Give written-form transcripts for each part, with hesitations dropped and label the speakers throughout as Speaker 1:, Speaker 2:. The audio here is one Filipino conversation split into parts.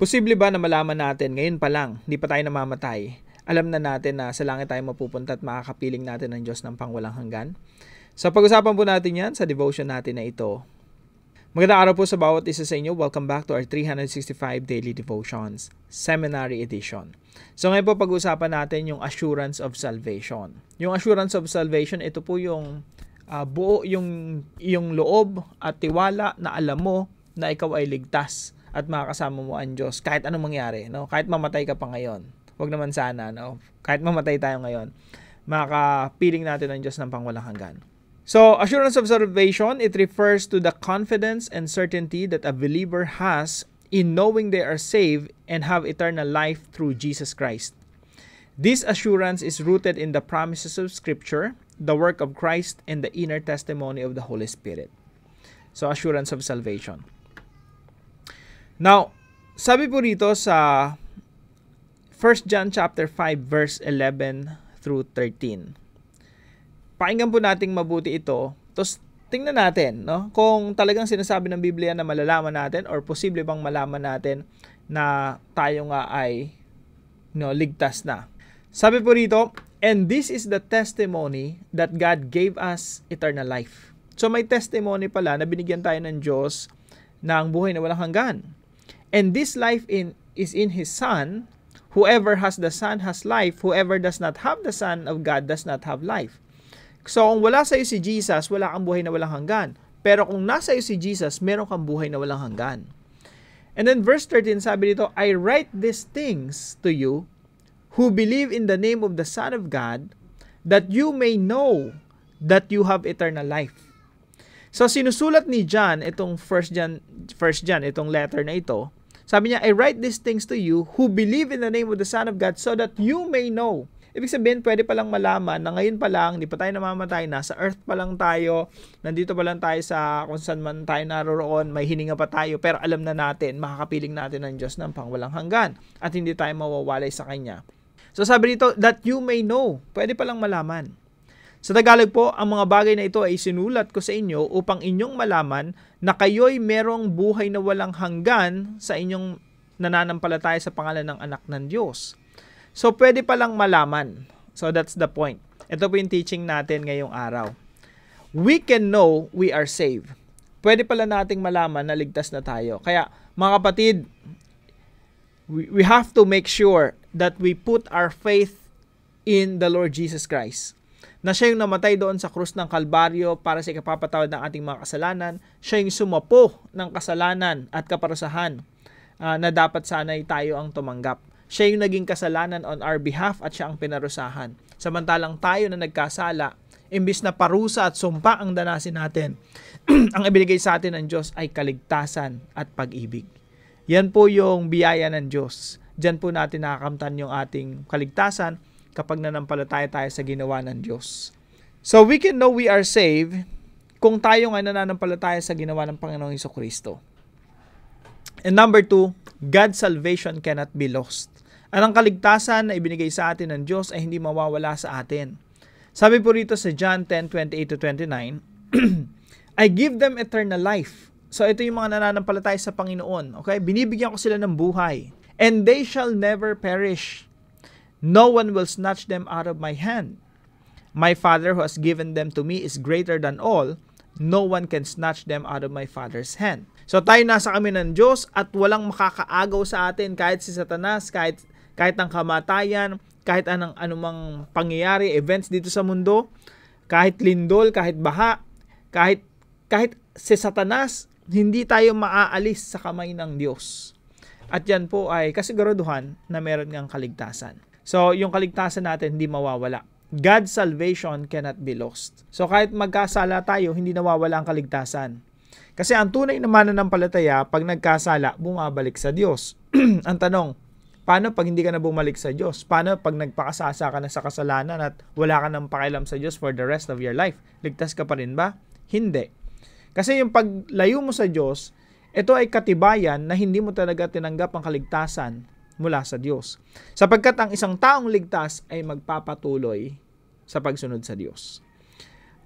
Speaker 1: Posible ba na malaman natin ngayon pa lang, hindi pa tayo namamatay, alam na natin na sa langit tayo mapupunta at makakapiling natin ng Diyos ng pangwalang hanggan? So pag-usapan po natin yan sa devotion natin na ito. Magandang araw po sa bawat isa sa inyo. Welcome back to our 365 Daily Devotions, Seminary Edition. So ngayon po pag-usapan natin yung assurance of salvation. Yung assurance of salvation, ito po yung buo yung loob at tiwala na alam mo na ikaw ay ligtas at makakasama mo ang Diyos kahit anong mangyari, no? Kahit mamatay ka pa ngayon. Huwag naman sana, no? Kahit mamatay tayo ngayon, makakapiling natin ang Diyos ng pangwalang hanggan. So, assurance of salvation, it refers to the confidence and certainty that a believer has in knowing they are saved and have eternal life through Jesus Christ. This assurance is rooted in the promises of Scripture, the work of Christ, and the inner testimony of the Holy Spirit. So, assurance of salvation. Now, sabi po rito sa 1 John chapter 5 verse 11 through 13. Pakinggan po nating mabuti ito. Tapos tingnan natin, no, kung talagang sinasabi ng Biblia na malalaman natin or posible bang malaman natin na tayo nga ay ligtas na. Sabi po rito, and this is the testimony that God gave us eternal life. So may testimony pala na binigyan tayo ng Diyos ng buhay na walang hanggan. And this life is in His Son. Whoever has the Son has life. Whoever does not have the Son of God does not have life. So kung wala sa iyo si Jesus, wala kang buhay na walang hanggan. Pero kung nasa iyo si Jesus, meron kang buhay na walang hanggan. And then verse 13, sabi dito, I write these things to you who believe in the name of the Son of God, that you may know that you have eternal life. So sinusulat ni John, itong 1 John, itong letter na ito, sabi niya, I write these things to you who believe in the name of the Son of God so that you may know. Ibig sabihin, pwede palang malaman na ngayon pa lang, hindi pa tayo namamatay, nasa earth pa lang tayo, nandito pa lang tayo sa kung saan man tayo naroroon, may hininga pa tayo, pero alam na natin, makakapiling natin ng Diyos ng pangwalang hanggan at hindi tayo mawawalay sa Kanya. So sabi dito, that you may know, pwede palang malaman. Sa Tagalog po, ang mga bagay na ito ay sinulat ko sa inyo upang inyong malaman na kayo'y merong buhay na walang hanggan sa inyong nananampalataya sa pangalan ng anak ng Diyos. So, pwede palang malaman. So, that's the point. Ito po yung teaching natin ngayong araw. We can know we are saved. Pwede pala nating malaman na ligtas na tayo. Kaya, mga kapatid, we have to make sure that we put our faith in the Lord Jesus Christ. Na siya yung namatay doon sa krus ng Kalbaryo para sa ikapapatawad ng ating mga kasalanan. Siya yung sumapo ng kasalanan at kaparusahan na dapat sana'y tayo ang tumanggap. Siya yung naging kasalanan on our behalf at siya ang pinarusahan. Samantalang tayo na nagkasala, imbis na parusa at sumpa ang danasin natin, ang ibinigay sa atin ng Diyos ay kaligtasan at pag-ibig. Yan po yung biyaya ng Diyos. Diyan po natin nakakamtan yung ating kaligtasan kapag nanampalataya tayo sa ginawa ng Diyos. So we can know we are saved kung tayo nga nananampalataya sa ginawa ng Panginoong Hesukristo. And number 2, God's salvation cannot be lost. Ang kaligtasan na ibinigay sa atin ng Diyos ay hindi mawawala sa atin. Sabi po rito sa John 10:28-29, I give them eternal life. So ito yung mga nananampalataya sa Panginoon. Okay? Binibigyan ko sila ng buhay. And they shall never perish. No one will snatch them out of my hand. My Father who has given them to me is greater than all. No one can snatch them out of my Father's hand. So tayo nasa kami ng Diyos at walang makakaagaw sa atin kahit si Satanas, kahit ang kamatayan, kahit anumang pangyayari, events dito sa mundo, kahit lindol, kahit baha, kahit si Satanas, hindi tayo maaalis sa kamay ng Diyos. At yan po ay kasiguraduhan na meron ngang kaligtasan. So, yung kaligtasan natin hindi mawawala. God's salvation cannot be lost. So, kahit magkasala tayo, hindi nawawala ang kaligtasan. Kasi ang tunay na mananampalataya, pag nagkasala, bumabalik sa Diyos. Ang tanong, paano pag hindi ka na bumalik sa Diyos? Paano pag nagpakasasa ka na sa kasalanan at wala ka nang pakialam sa Diyos for the rest of your life? Ligtas ka pa rin ba? Hindi. Kasi yung paglayo mo sa Diyos, ito ay katibayan na hindi mo talaga tinanggap ang kaligtasan mula sa Diyos. Sapagkat ang isang taong ligtas ay magpapatuloy sa pagsunod sa Diyos.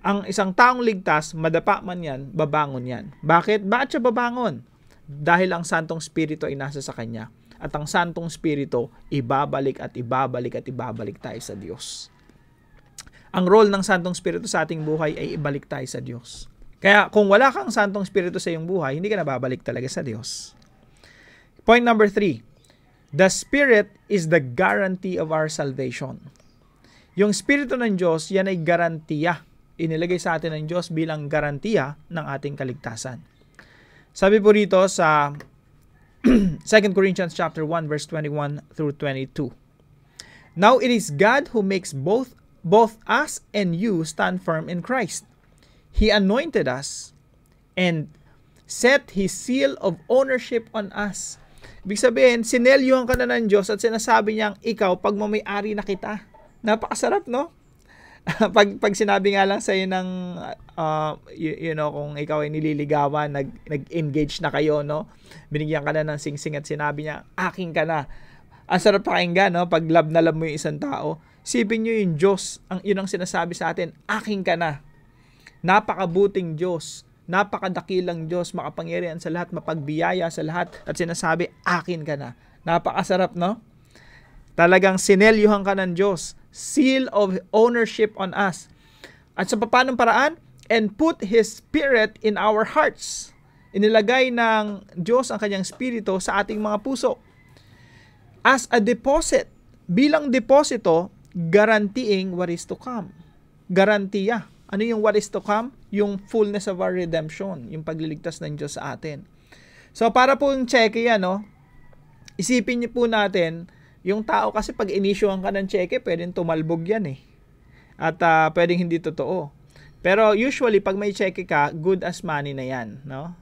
Speaker 1: Ang isang taong ligtas, madapa man yan, babangon yan. Bakit? Bakit siya babangon? dahil ang Santong Espiritu ay nasa sa kanya. At ang Santong Espiritu, ibabalik at ibabalik at ibabalik tayo sa Diyos. Ang role ng Santong Espiritu sa ating buhay ay ibalik tayo sa Diyos. Kaya kung wala kang Santong Espiritu sa iyong buhay, hindi ka nababalik talaga sa Diyos. Point number 3. The Spirit is the guarantee of our salvation. Yung Espiritu ng Diyos, yan ay garantiya. Inilagay sa atin ng Diyos bilang garantiya ng ating kaligtasan. Sabi po rito sa 2 Corinthians chapter 1 verse 21 through 22. Now it is God who makes both us and you stand firm in Christ. He anointed us and set His seal of ownership on us. Ibig sabihin, sinelyuhan ka na ng Diyos at sinasabi niyang ikaw, pagmamayari na kita. Napakasarap, no? pag sinabi nga lang sa'yo ng, kung ikaw ay nililigawan, nag-engage na kayo, no? Binigyan ka na ng singsing at sinabi niya, aking ka na. Ang sarap pakinggan, no? Pag love na love mo yung isang tao, isipin niyo yung Diyos, yun ang sinasabi sa atin, aking ka na. Napakabuting Diyos. Napakadakilang Diyos, makapangyarihan sa lahat, mapagbiyaya sa lahat, at sinasabi, akin ka na. Napakasarap, no? Talagang sinelyuhan ka ng Diyos. Seal of ownership on us. At sa paanong paraan? And put His Spirit in our hearts. Inilagay ng Diyos ang kanyang Espiritu sa ating mga puso. As a deposit. Bilang deposito, guaranteeing what is to come. Garantiya. Ano yung what is to come? Yung fullness of our redemption, yung pagliligtas ng Diyos sa atin. So para po yung cheque yan, no? Isipin niyo po natin, yung tao kasi pag inisyuhan ka ng cheque, pwedeng tumalbog yan eh. At pwedeng hindi totoo. Pero usually, pag may cheque ka, good as money na yan, no?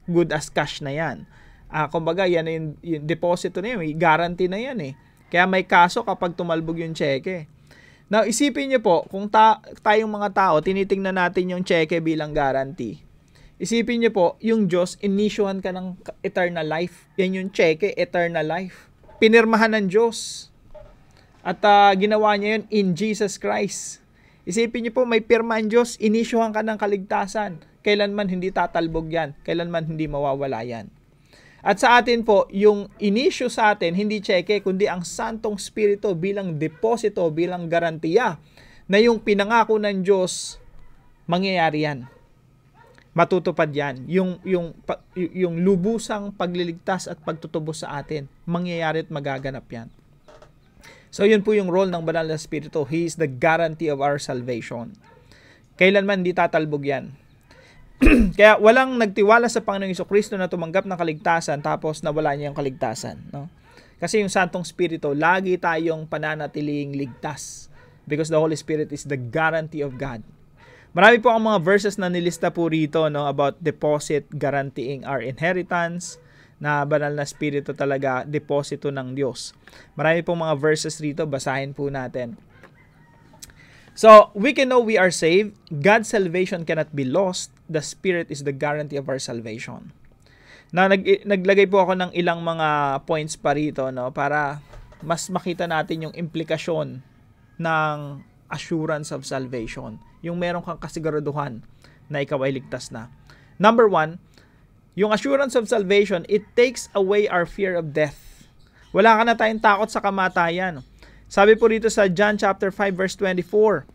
Speaker 1: Good as cash na yan. Kumbaga, yan yung deposito na yan, may guarantee na yan eh. Kaya may kaso kapag tumalbog yung cheque. Now, isipin niyo po, kung tayong mga tao, tinitingnan natin yung cheque bilang guarantee. Isipin niyo po, yung Diyos, inisyuhan ka ng eternal life. Yan yung cheque, eternal life. Pinirmahan ng Diyos. At ginawa niya yun in Jesus Christ. Isipin niyo po, may pirma ang Diyos, inisyuhan ka ng kaligtasan. Kailanman hindi tatalbog yan. Kailanman hindi mawawala yan. At sa atin po, yung inisyu sa atin, hindi cheque, kundi ang Santong Espiritu bilang deposito, bilang garantiya na yung pinangako ng Diyos, mangyayari yan. Matutupad yan. Yung lubusang pagliligtas at pagtutubos sa atin, mangyayari at magaganap yan. So yun po yung role ng Banal na Espiritu. He is the guarantee of our salvation. Kailanman hindi tatalbog yan. Kaya walang nagtiwala sa Panginoong Jesucristo na tumanggap ng kaligtasan tapos nawala niya yung kaligtasan, no? Kasi yung Santong Espiritu, lagi tayong pananatiling ligtas because the Holy Spirit is the guarantee of God. Marami po ang mga verses na nilista po rito, no, about deposit guaranteeing our inheritance, na Banal na Espiritu talaga deposito ng Diyos. Marami pong mga verses rito, basahin po natin. So, we can know we are saved. God's salvation cannot be lost. The Spirit is the guarantee of our salvation. Na naglagay po ako ng ilang mga points pa rito, no, para mas makita natin yung implikasyon ng assurance of salvation. Yung meron kang kasiguraduhan na ikaw ay ligtas na. Number 1, yung assurance of salvation, it takes away our fear of death. Wala ka na tayong takot sa kamatayan. Sabi po rito sa John chapter 5 verse 24,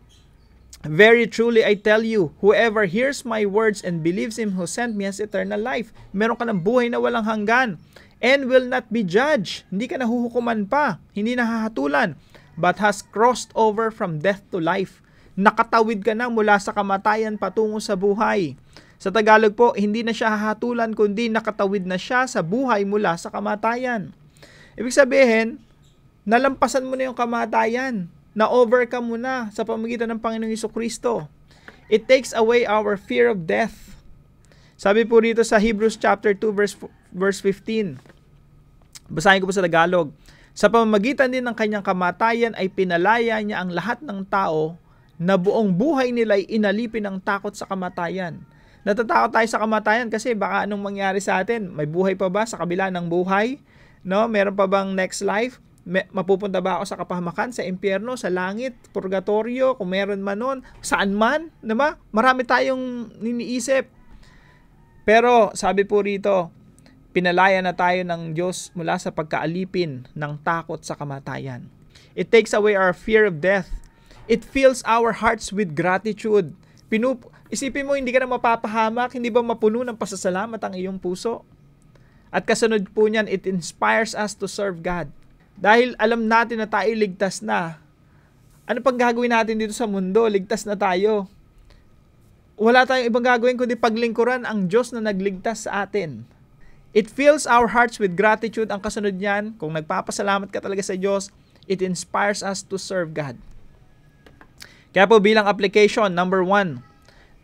Speaker 1: very truly I tell you, whoever hears my words and believes Him who sent me has eternal life. Meron ka ng buhay na walang hanggan and will not be judged. Hindi ka nahuhukuman pa, hindi nahahatulan, but has crossed over from death to life. Nakatawid ka na mula sa kamatayan patungo sa buhay. Sa Tagalog po, hindi na siya hahatulan kundi nakatawid na siya sa buhay mula sa kamatayan. Ibig sabihin, nalampasan mo na yung kamatayan. Na-overcome mo na sa pamamagitan ng Panginoong Jesucristo. It takes away our fear of death. Sabi po rito sa Hebrews chapter 2 verse 15. Basahin ko po sa Tagalog. Sa pamamagitan din ng kanyang kamatayan ay pinalaya niya ang lahat ng tao na buong buhay nila ay inalipin ng takot sa kamatayan. Natatakot tayo sa kamatayan kasi baka anong mangyari sa atin? May buhay pa ba sa kabila ng buhay? No, meron pa bang next life? Mapupunta ba ako sa kapahamakan, sa impyerno, sa langit, purgatorio, kung meron man nun, saan man, diba? Marami tayong niniisip. Pero sabi po rito, pinalaya na tayo ng Diyos mula sa pagkaalipin ng takot sa kamatayan. It takes away our fear of death. It fills our hearts with gratitude. Isipin mo, hindi ka na mapapahamak, hindi ba mapuno ng pasasalamat ang iyong puso? At kasunod po niyan, it inspires us to serve God. Dahil alam natin na tayo ligtas na. Ano pang gagawin natin dito sa mundo? Ligtas na tayo. Wala tayong ibang gagawin kundi paglingkuran ang Diyos na nagligtas sa atin. It fills our hearts with gratitude. Ang kasunod niyan, kung nagpapasalamat ka talaga sa Diyos, it inspires us to serve God. Kaya po bilang application, number 1,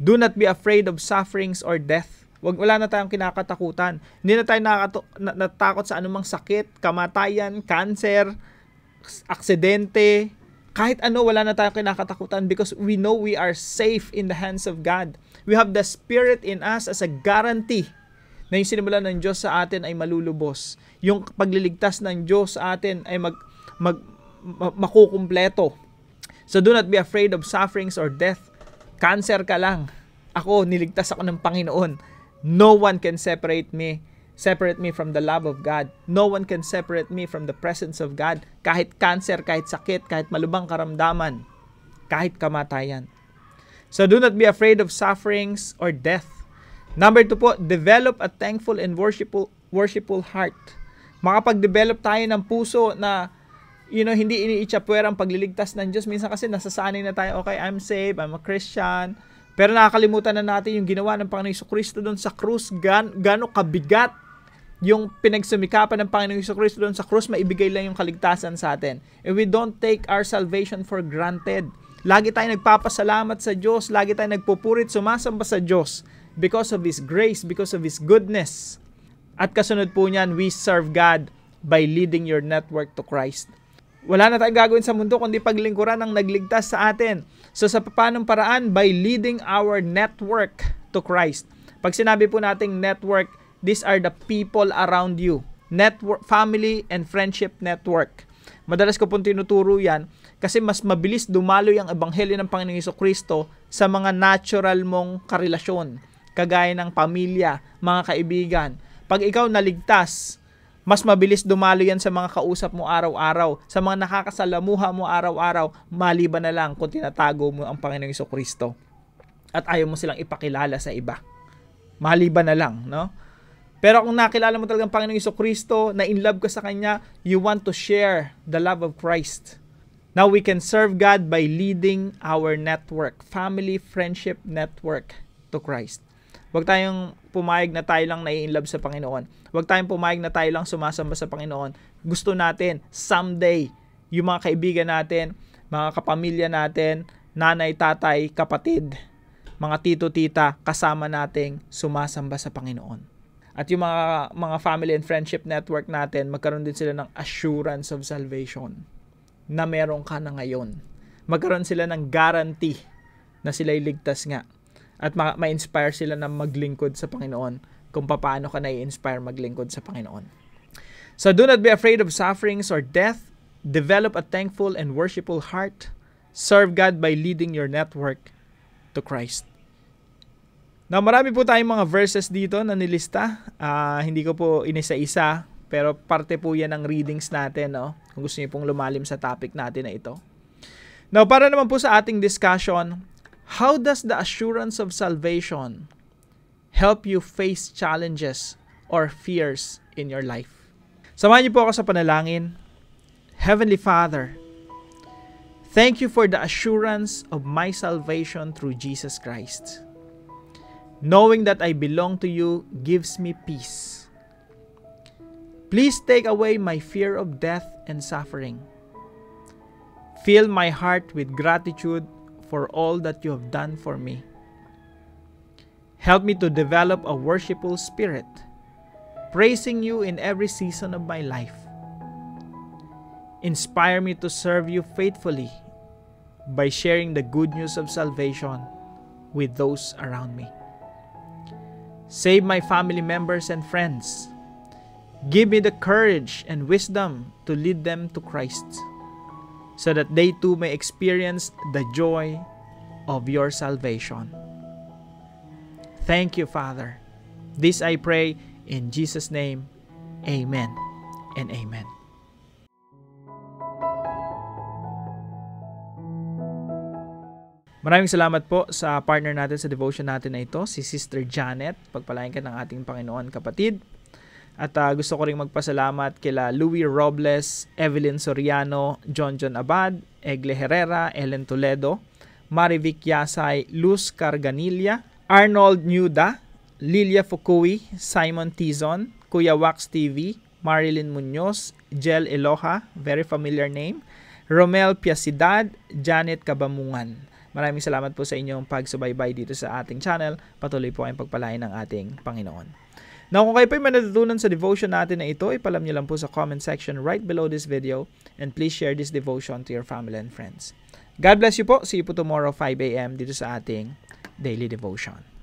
Speaker 1: do not be afraid of sufferings or death. Wala na tayong kinakatakutan. Hindi na tayo natakot sa anumang sakit, kamatayan, cancer, aksidente, kahit ano, wala na tayong kinakatakutan because we know we are safe in the hands of God. We have the Spirit in us as a guarantee na yung sinimulan ng Diyos sa atin ay malulubos. Yung pagliligtas ng Diyos sa atin ay makukumpleto. So do not be afraid of sufferings or death. Cancer ka lang. Ako, niligtas ako ng Panginoon. No one can separate me from the love of God. No one can separate me from the presence of God. Kahit cancer, kahit sakit, kahit malubhang karamdaman, kahit kamatayan. So do not be afraid of sufferings or death. Number 2 po, develop a thankful and worshipful heart. Makapag-develop tayo ng puso na hindi iniitsapwera ang pagliligtas ng Diyos. Minsan kasi nasasanay na tayo, okay, I'm saved, I'm a Christian. Pero nakakalimutan na natin yung ginawa ng Panginoong Jesucristo doon sa krus. Gano'ng kabigat yung pinagsumikapan ng Panginoong Jesucristo doon sa krus, maibigay lang yung kaligtasan sa atin. And we don't take our salvation for granted. Lagi tayo nagpapasalamat sa Diyos. Lagi tayo nagpupurit, sumasamba sa Diyos because of His grace, because of His goodness. At kasunod po niyan, we serve God by leading your network to Christ. Wala na tayong gagawin sa mundo kundi paglingkuran ang nagligtas sa atin. So sa paanong paraan? By leading our network to Christ. Pag sinabi po nating network, these are the people around you. Network, family and friendship network. Madalas ko pong tinuturo yan kasi mas mabilis dumaloy ang ebanghelyo ng Panginoong Jesucristo sa mga natural mong karelasyon. Kagaya ng pamilya, mga kaibigan. Pag ikaw naligtas, mas mabilis dumalo yan sa mga kausap mo araw-araw, sa mga nakakasalamuha mo araw-araw, maliban na lang kung tinatago mo ang Panginoong Jesucristo at ayaw mo silang ipakilala sa iba. Maliban na lang, no? Pero kung nakilala mo talagang Panginoong Jesucristo, na in love ka sa Kanya, you want to share the love of Christ. Now we can serve God by leading our network, family, friendship network to Christ. Huwag tayong pumayag na tayo lang nai-inlove sa Panginoon. Huwag tayong pumayag na tayo lang sumasamba sa Panginoon. Gusto natin, someday, yung mga kaibigan natin, mga kapamilya natin, nanay, tatay, kapatid, mga tito, tita, kasama nating sumasamba sa Panginoon. At yung mga family and friendship network natin, magkaroon din sila ng assurance of salvation na meron ka na ngayon. Magkaroon sila ng guarantee na sila'y ligtas nga. At ma-inspire sila na maglingkod sa Panginoon kung paano ka na-inspire maglingkod sa Panginoon. So do not be afraid of sufferings or death. Develop a thankful and worshipful heart. Serve God by leading your network to Christ. Now, marami po tayong mga verses dito na nilista. Hindi ko po inisa-isa, pero parte po yan ng readings natin, no? Kung gusto niyo pong lumalim sa topic natin na ito. Now, para naman po sa ating discussion, how does the assurance of salvation help you face challenges or fears in your life? Samahan niyo po ako sa panalangin. Heavenly Father, thank you for the assurance of my salvation through Jesus Christ. Knowing that I belong to you gives me peace. Please take away my fear of death and suffering. Fill my heart with gratitude for all that you have done for me. Help me to develop a worshipful spirit, praising you in every season of my life. Inspire me to serve you faithfully by sharing the good news of salvation with those around me. Save my family members and friends. Give me the courage and wisdom to lead them to Christ, so that they too may experience the joy of your salvation. Thank you, Father. This I pray in Jesus' name. Amen and amen. Maraming salamat po sa partner natin sa devotion natin na ito, si Sister Janet. Pagpalain ka ng ating Panginoon, kapatid. At gusto ko rin magpasalamat kila Louis Robles, Evelyn Soriano, John Abad, Egle Herrera, Ellen Toledo, Marivic Yasay, Luz Carganilla, Arnold Nuda, Lilia Fukui, Simon Tizon, Kuya Wax TV, Marilyn Munoz, Jel Eloha, very familiar name, Romel Piasidad, Janet Kabamungan. Maraming salamat po sa inyong pagsubaybay dito sa ating channel. Patuloy po kayong pagpalain ng ating Panginoon. Now, kung kayo po ay manatutunan sa devotion natin na ito, ipalam nyo lang po sa comment section right below this video, and please share this devotion to your family and friends. God bless you po. See you po tomorrow 5 a.m. dito sa ating Daily Devotion.